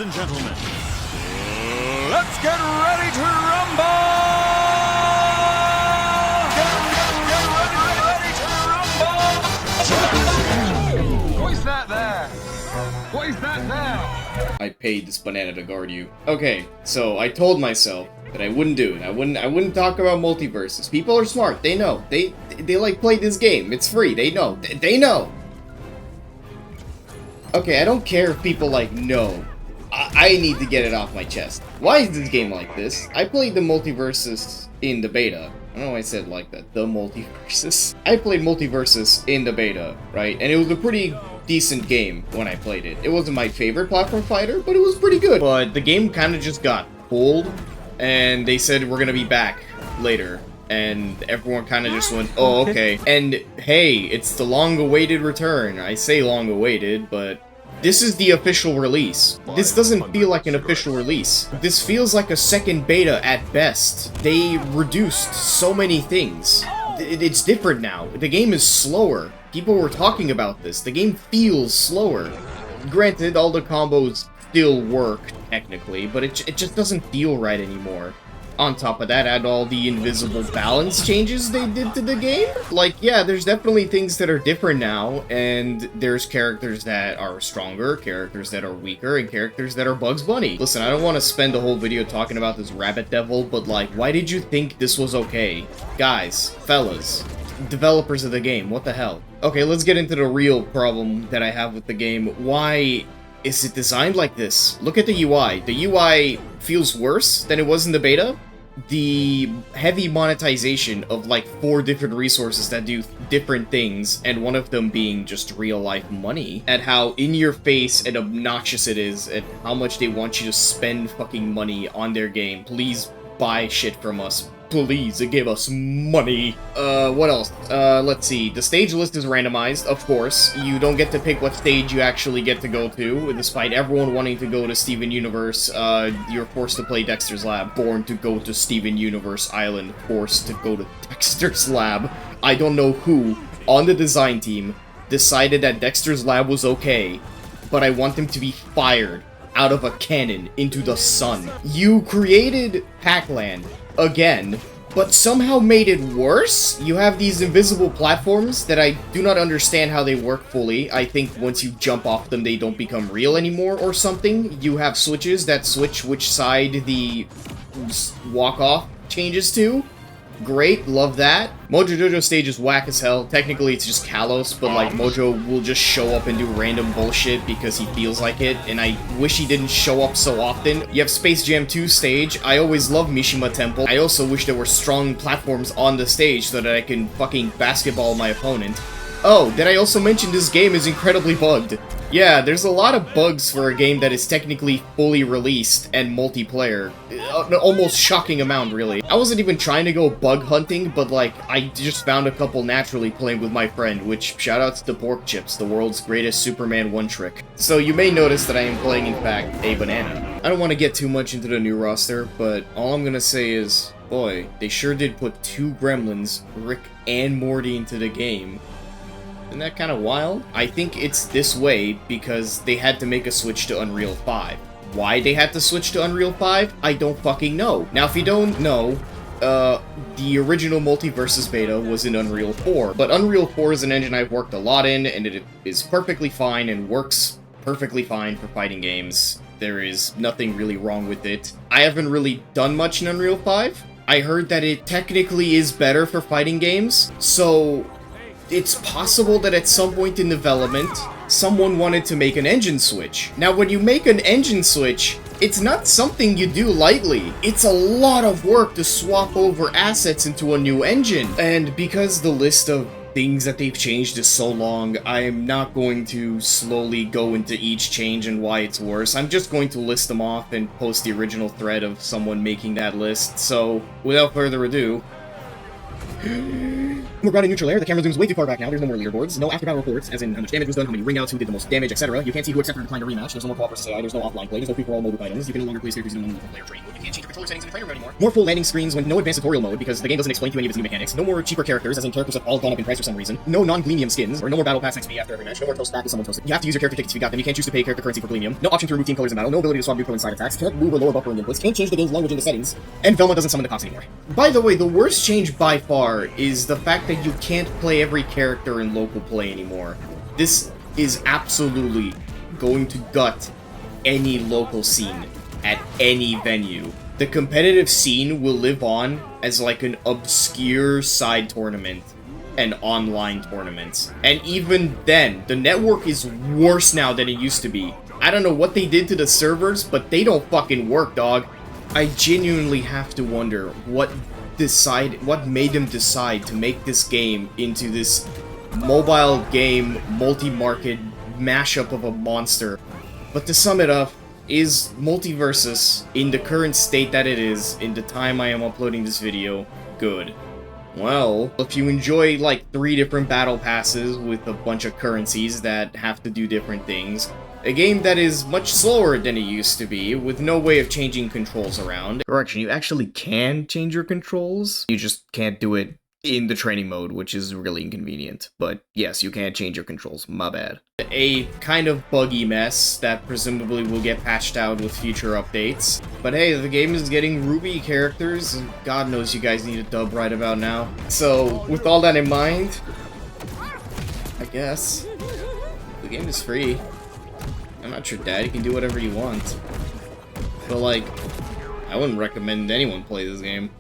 ladies and gentlemen. Let's get ready to rumble! Get ready to rumble! What is that there? What is that there? I paid this banana to guard you. Okay, so I told myself that I wouldn't do it. I wouldn't talk about Multiversus. People are smart. They know. They like play this game. It's free. They know. They know. Okay, I don't care if people like know. I need to get it off my chest. Why is this game like this? I played the Multiversus in the beta. I don't know why I said like that. The Multiversus. I played Multiversus in the beta, right? And it was a pretty decent game when I played it. It wasn't my favorite platform fighter, but it was pretty good. But the game kind of just got pulled, and they said we're gonna be back later. And everyone kind of just went, oh, okay. And hey, it's the long-awaited return. I say long-awaited, but this is the official release. This doesn't feel like an official release. This feels like a second beta at best. They reduced so many things. It's different now. The game is slower. People were talking about this. The game feels slower. Granted, all the combos still work, technically, but it just doesn't feel right anymore. On top of that, add all the invisible balance changes they did to the game. Like, yeah, there's definitely things that are different now, and there's characters that are stronger, characters that are weaker, and characters that are Bugs Bunny. Listen, I don't want to spend the whole video talking about this rabbit devil, but like, why did you think this was okay? Guys, fellas, developers of the game, what the hell? Okay, let's get into the real problem that I have with the game. Why is it designed like this? Look at the UI. The UI feels worse than it was in the beta. The heavy monetization of like 4 different resources that do different things, and one of them being just real-life money, and how in-your-face and obnoxious it is, and how much they want you to spend fucking money on their game. Please buy shit from us. Please, give us money. What else? Let's see. The stage list is randomized, of course. You don't get to pick what stage you actually get to go to. Despite everyone wanting to go to Steven Universe, you're forced to play Dexter's Lab. Born to go to Steven Universe Island. Forced to go to Dexter's Lab. I don't know who, on the design team, decided that Dexter's Lab was okay, but I want him to be fired out of a cannon into the sun. You created Pac-Land again, but somehow made it worse? You have these invisible platforms that I do not understand how they work fully. I think once you jump off them, they don't become real anymore or something. You have switches that switch which side the walk-off changes to. Great, love that. Mojo Jojo stage is whack as hell. Technically, it's just Kalos, but like, Mojo will just show up and do random bullshit because he feels like it, and I wish he didn't show up so often. You have Space Jam 2 stage. I always love Mishima Temple. I also wish there were strong platforms on the stage so that I can fucking basketball my opponent. Oh, did I also mention this game is incredibly bugged? Yeah, there's a lot of bugs for a game that is technically fully released and multiplayer. An almost shocking amount, really. I wasn't even trying to go bug hunting, but like, I just found a couple naturally playing with my friend, which shoutouts to Porkchips, the world's greatest Superman one-trick. So you may notice that I am playing, in fact, a banana. I don't want to get too much into the new roster, but all I'm gonna say is, boy, they sure did put 2 gremlins, Rick and Morty, into the game. Isn't that kind of wild? I think it's this way because they had to make a switch to Unreal 5. Why they had to switch to Unreal 5? I don't fucking know. Now, if you don't know, the original Multiversus beta was in Unreal 4, but Unreal 4 is an engine I've worked a lot in, and it is perfectly fine and works perfectly fine for fighting games. There is nothing really wrong with it. I haven't really done much in Unreal 5. I heard that it technically is better for fighting games, so it's possible that at some point in development, someone wanted to make an engine switch. Now, when you make an engine switch, it's not something you do lightly. It's a lot of work to swap over assets into a new engine. And because the list of things that they've changed is so long, I'm not going to slowly go into each change and why it's worse. I'm just going to list them off and post the original thread of someone making that list. So, without further ado, More grounded neutral air, the camera zooms way too far back now, there's no more leaderboards, no after battle reports, as in how much damage was done, how many ring outs, who did the most damage, etc. You can't see who accepted or declined a rematch, there's no more co-op versus AI, there's no offline play, there's no free-for-all mode with items, you can no longer play characters you don't want to player training mode, you can't change your controller settings in the trainer mode anymore. More full landing screens with no advanced tutorial mode because the game doesn't explain to you any of its new mechanics, no more cheaper characters, as in characters have all gone up in price for some reason, no non-Gleamium skins, or no more battle pass XP after every match, no more toast back if someone toasted. You have to use your character tickets if you got them, you can't choose to pay character currency for Gleamium, no option to remove team colors in battle, no ability to swap neutral and side attacks, can't move or lower buffering inputs, can't change the game's language in the settings, and Velma doesn't summon the cops anymore. By the way, the worst change by far is the fact that you can't play every character in local play anymore. This is absolutely going to gut any local scene at any venue. The competitive scene will live on as like an obscure side tournament and online tournaments. And even then, the network is worse now than it used to be. I don't know what they did to the servers, but they don't fucking work, dog. I genuinely have to wonder what made them decide to make this game into this mobile game multi-market mashup of a monster. But to sum it up, is Multiversus, in the current state that it is, in the time I am uploading this video, good? Well, if you enjoy like 3 different battle passes with a bunch of currencies that have to do different things, a game that is much slower than it used to be, with no way of changing controls around. Correction, you actually can change your controls, you just can't do it in the training mode, which is really inconvenient. But yes, you can change your controls, my bad. A kind of buggy mess that presumably will get patched out with future updates. But hey, the game is getting Ruby characters, and God knows you guys need a dub right about now. So, with all that in mind, I guess, the game is free. I'm not your dad, you can do whatever you want. But like, I wouldn't recommend anyone play this game.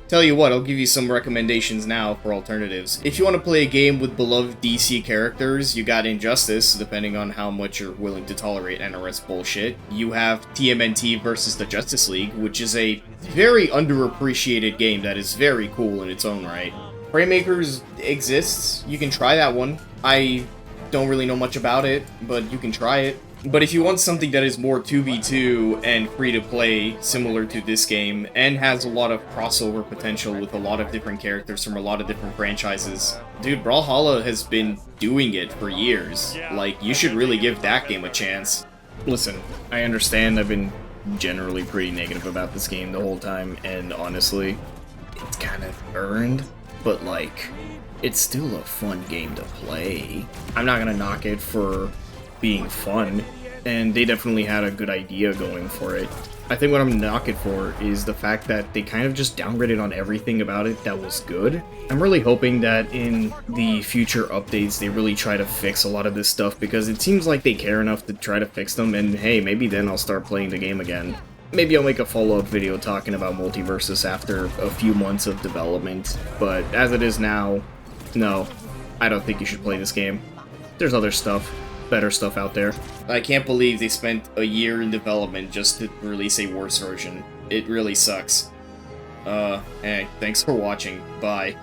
Tell you what, I'll give you some recommendations now for alternatives. If you want to play a game with beloved DC characters, you got Injustice, depending on how much you're willing to tolerate NRS bullshit. You have TMNT versus the Justice League, which is a very underappreciated game that is very cool in its own right. Framemakers exists, you can try that one. I don't really know much about it, but you can try it. But if you want something that is more 2v2 and free to play, similar to this game, and has a lot of crossover potential with a lot of different characters from a lot of different franchises, dude, Brawlhalla has been doing it for years. Like, you should really give that game a chance. Listen, I understand I've been generally pretty negative about this game the whole time, and honestly, it's kind of earned, but like, it's still a fun game to play. I'm not gonna knock it for being fun, and they definitely had a good idea going for it. I think what I'm knocking for is the fact that they kind of just downgraded on everything about it that was good. I'm really hoping that in the future updates they really try to fix a lot of this stuff, because it seems like they care enough to try to fix them, and hey, maybe then I'll start playing the game again. Maybe I'll make a follow-up video talking about Multiversus after a few months of development, but as it is now, no, I don't think you should play this game. There's other stuff. Better stuff out there. I can't believe they spent a year in development just to release a worse version. It really sucks. Hey, thanks for watching. Bye.